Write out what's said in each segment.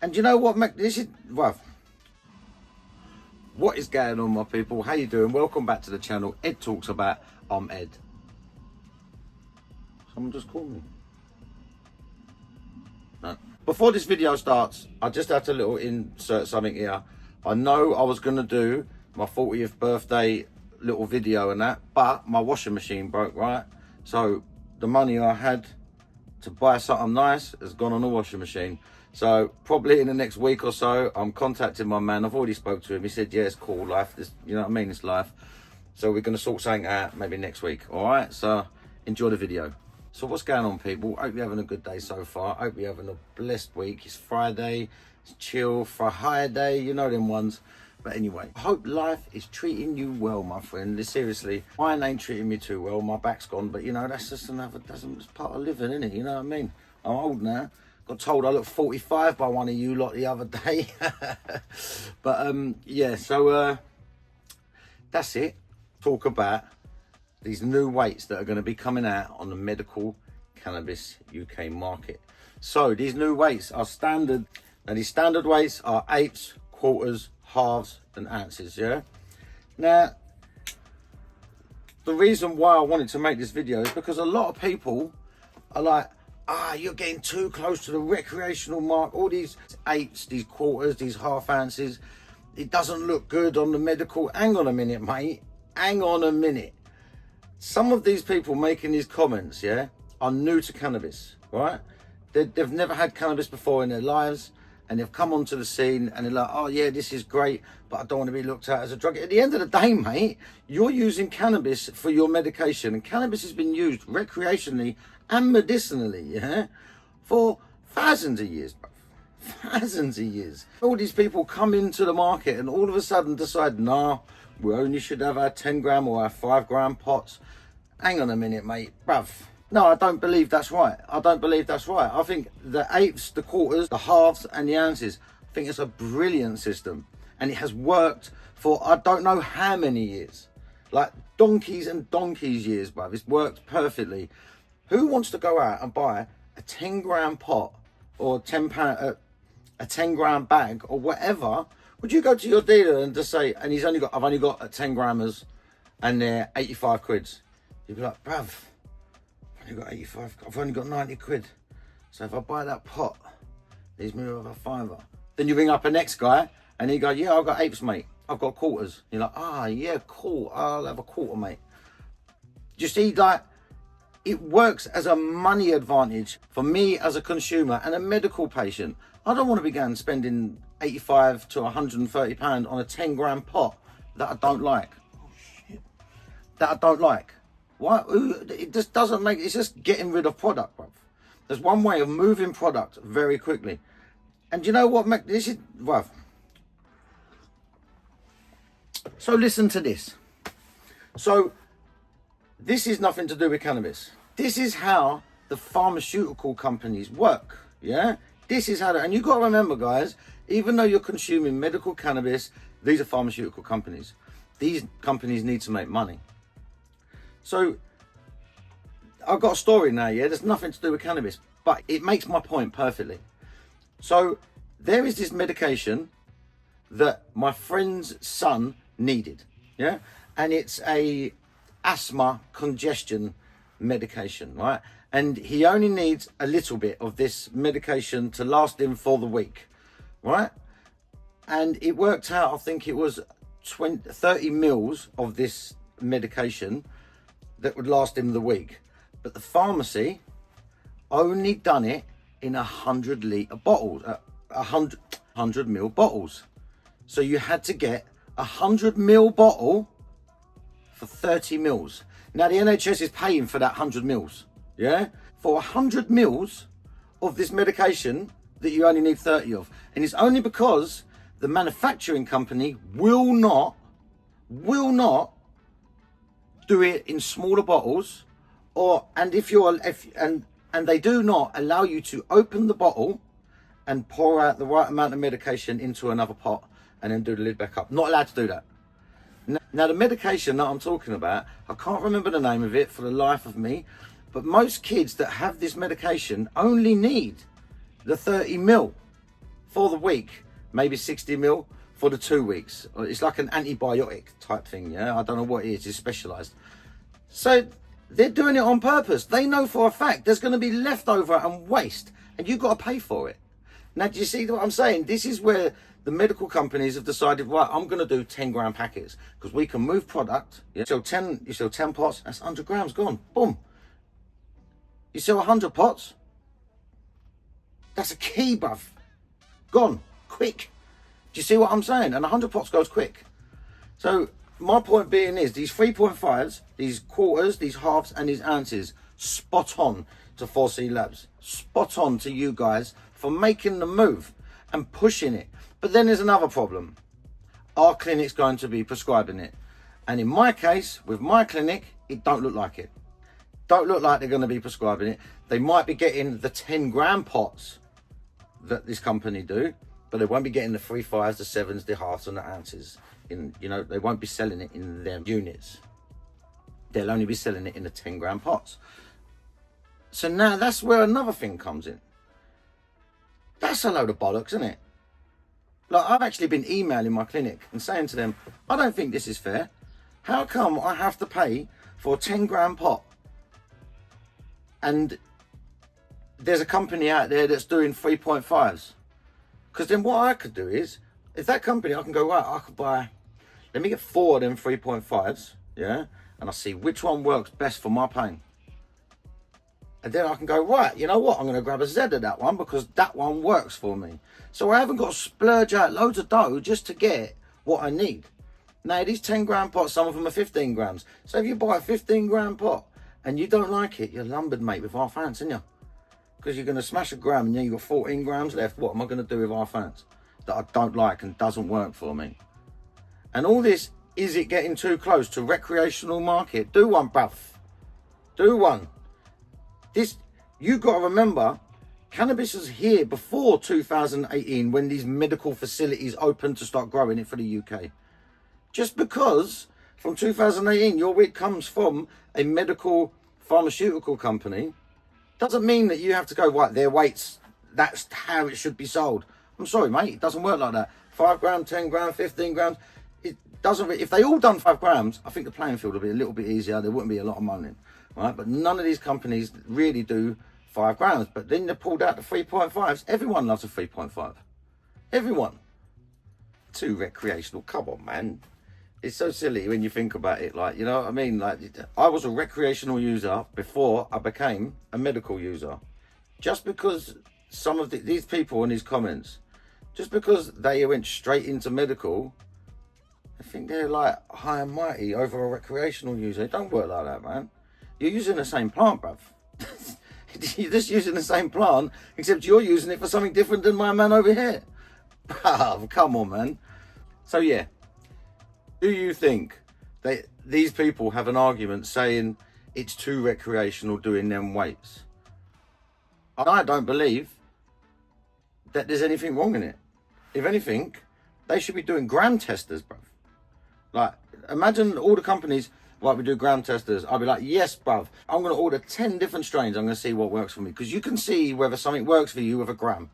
And you know what, this is, well, what is going on, my people? How you doing? Welcome back to the channel. Ed Talks About. I'm Ed. Someone just called me. No. Before this video starts, I just had to little insert something here. I know I was going to do my 40th birthday little video and that, but my washing machine broke, right? So the money I had to buy something nice has gone on the washing machine. So probably in the next week or so, I'm contacting my man. I've already spoke to him. He said, yeah, it's cool, life. This, you know what I mean? It's life. So we're going to sort something out maybe next week. All right. So enjoy the video. So what's going on, people? Hope you're having a good day so far. Hope you're having a blessed week. It's Friday. It's chill for a higher day. You know them ones. But anyway, I hope life is treating you well, my friend. Seriously, mine ain't treating me too well. My back's gone. But, you know, that's just another, it's part of living, isn't it? You know what I mean? I'm old now. Got told I look 45 by one of you lot the other day. But yeah, so that's it. Talk about these new weights that are going to be coming out on the medical cannabis UK market. So these new weights are standard. Now these standard weights are eighths, quarters, halves and ounces, yeah? Now, the reason why I wanted to make this video is because a lot of people are like, you're getting too close to the recreational mark. All these eighths, these quarters, these half ounces, it doesn't look good on the medical. Hang on a minute, mate. Hang on a minute. Some of these people making these comments, yeah, are new to cannabis, right? They've never had cannabis before in their lives, and they've come onto the scene and they're like, oh yeah, this is great, but I don't want to be looked at as a drug. At the end of the day, mate, you're using cannabis for your medication, and cannabis has been used recreationally and medicinally, yeah, for thousands of years, bro. Thousands of years. All these people come into the market and all of a sudden decide, nah, we only should have our 10 gram or our 5 gram pots. Hang on a minute, mate, bruv. No, I don't believe that's right. I don't believe that's right. I think the eighths, the quarters, the halves and the ounces, I think it's a brilliant system. And it has worked for I don't know how many years. Like donkeys and donkeys years, bruv. It's worked perfectly. Who wants to go out and buy a 10 gram pot or £10, a 10 gram bag or whatever? Would you go to your dealer and just say, and I've only got a 10 grammers and they're 85 quids. You'd be like, bruv, I've only got 90 quid. So if I buy that pot, leaves me with a fiver. Then you ring up a next guy and he go, yeah, I've got eighths, mate. I've got quarters. You're like, yeah, cool. I'll have a quarter, mate. You see, like, it works as a money advantage for me as a consumer and a medical patient. I don't want to be going spending 85 to 130 pound on a 10 gram pot that I don't like. Oh shit. That I don't like. Why? It just doesn't make, it's just getting rid of product, bruv. There's one way of moving product very quickly. And you know what, this is, bruv. So listen to this. So this is nothing to do with cannabis. This is how the pharmaceutical companies work, yeah? This is how, and you've got to remember, guys, even though you're consuming medical cannabis, these are pharmaceutical companies. These companies need to make money. So I've got a story now, yeah? There's nothing to do with cannabis, but it makes my point perfectly. So there is this medication that my friend's son needed, yeah? And it's a asthma congestion medication, right? And he only needs a little bit of this medication to last him for the week, right? And it worked out, I think it was 30 mils of this medication that would last him the week. But the pharmacy only done it in 100 litre bottles, 100 mil bottles. So you had to get 100 mil bottle for 30 mils. Now the NHS is paying for that 100 mils, yeah? For 100 mils of this medication that you only need 30 of. And it's only because the manufacturing company will not do it in smaller bottles, and they do not allow you to open the bottle and pour out the right amount of medication into another pot and then do the lid back up. Not allowed to do that. Now the medication that I'm talking about, I can't remember the name of it for the life of me, but most kids that have this medication only need the 30 mil. for the week, maybe 60 mil for the 2 weeks. It's like an antibiotic type thing, yeah? I don't know what it is, it's specialised. So they're doing it on purpose. They know for a fact there's going to be leftover and waste, and you've got to pay for it. Now, do you see what I'm saying? This is where the medical companies have decided, right, I'm going to do 10 gram packets because we can move product. Yeah? You sell 10 pots, that's 100 grams gone. Boom. You sell 100 pots, that's a key, bruv. Gone. Quick. Do you see what I'm saying? And 100 pots goes quick. So my point being is these 3.5s, these quarters, these halves, and these ounces, spot on to 4C Labs. Spot on to you guys for making the move and pushing it. But then there's another problem. Our clinic's going to be prescribing it. And in my case, with my clinic, it don't look like it. Don't look like they're going to be prescribing it. They might be getting the 10 gram pots that this company do, but they won't be getting the 3.5s, the 7s, the halves, and the ounces. They won't be selling it in their units. They'll only be selling it in the 10 gram pots. So now that's where another thing comes in. That's a load of bollocks, isn't it? Like, I've actually been emailing my clinic and saying to them, I don't think this is fair. How come I have to pay for a 10 gram pot? And there's a company out there that's doing 3.5s. Because then what I could do is, if that company, I can go, right, I could buy, let me get 4 of them 3.5s, yeah? And I'll see which one works best for my pain. And then I can go, right, you know what? I'm going to grab a Z of that one because that one works for me. So I haven't got to splurge out loads of dough just to get what I need. Now, these 10 gram pots, some of them are 15 grams. So if you buy a 15 gram pot and you don't like it, you're lumbered, mate, with half ounce, aren't you? Because you're going to smash a gram and then you've got 14 grams left. What am I going to do with half ounce that I don't like and doesn't work for me? And all this, is it getting too close to recreational market? Do one, bruv. Do one. You got to remember, cannabis was here before 2018 when these medical facilities opened to start growing it for the UK. Just because from 2018 your weed comes from a medical pharmaceutical company doesn't mean that you have to go, right, their weights, that's how it should be sold. I'm sorry, mate, it doesn't work like that. 5 grams, 10 grams, 15 grams. It doesn't. If they all done 5 grams, I think the playing field would be a little bit easier. There wouldn't be a lot of money. Right, but none of these companies really do 5 grams. But then they pulled out the 3.5s. Everyone loves a 3.5. Everyone. Too recreational. Come on, man. It's so silly when you think about it. Like, you know what I mean? Like, I was a recreational user before I became a medical user. Just because some of these people in these comments, just because they went straight into medical, I think they're like high and mighty over a recreational user. It don't work like that, man. You're using the same plant, bruv. You're just using the same plant, except you're using it for something different than my man over here. Bruv, come on, man. So, yeah. Do you think that these people have an argument saying it's too recreational doing them weights? I don't believe that there's anything wrong in it. If anything, they should be doing gram testers, bruv. Like, imagine all the companies... Right, we do gram testers. I'll be like, yes, bruv. I'm going to order 10 different strains. I'm going to see what works for me. Because you can see whether something works for you with a gram.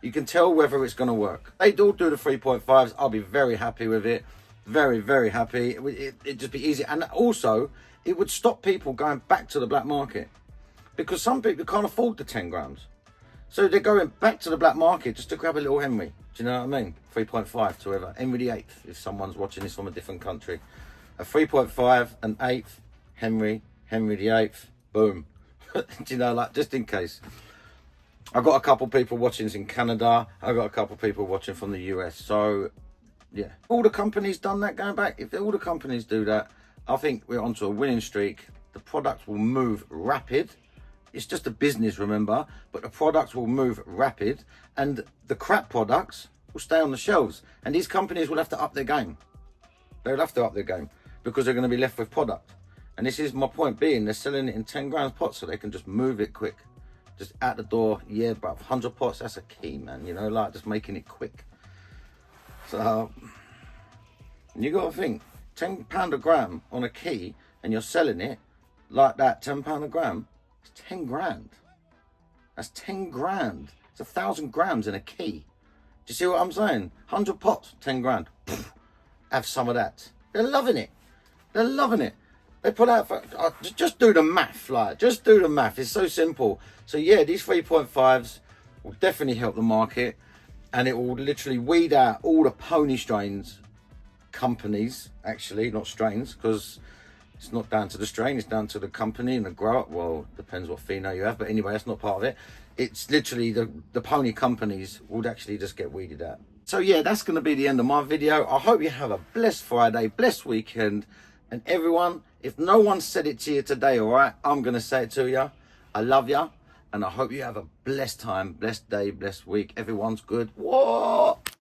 You can tell whether it's going to work. They all do the 3.5s. I'll be very happy with it. Very, very happy. It'd just be easy. And also, it would stop people going back to the black market. Because some people can't afford the 10 grams. So they're going back to the black market just to grab a little Henry. Do you know what I mean? 3.5 to whoever. Henry the 8th, if someone's watching this from a different country. A 3.5, an 8th, Henry the 8th, boom. Do you know, like, just in case. I've got a couple people watching this in Canada. I've got a couple people watching from the US. So, yeah. All the companies done that going back. If all the companies do that, I think we're onto a winning streak. The products will move rapid. It's just a business, remember. But the products will move rapid. And the crap products will stay on the shelves. And these companies will have to up their game. They'll have to up their game. Because they're going to be left with product. And this is my point being, they're selling it in 10 grams pots so they can just move it quick. Just out the door, yeah, bruv, 100 pots, that's a key, man. You know, like just making it quick. So, you got to think, £10 a gram on a key and you're selling it like that, £10 a gram, it's 10 grand. That's 10 grand. It's 1,000 grams in a key. Do you see what I'm saying? 100 pots, 10 grand. Pfft, have some of that. They're loving it. They're loving it. They put out, just do the math, like, just do the math. It's so simple. So yeah, these 3.5s will definitely help the market, and it will literally weed out all the pony strains companies, actually, not strains, because it's not down to the strain, it's down to the company and the grower. Well, depends what pheno you have, but anyway, that's not part of it. It's literally the pony companies would actually just get weeded out. So yeah, that's going to be the end of my video. I hope you have a blessed Friday, blessed weekend, and everyone, if no one said it to you today, all right, I'm going to say it to you. I love you, and I hope you have a blessed time, blessed day, blessed week. Everyone's good. What?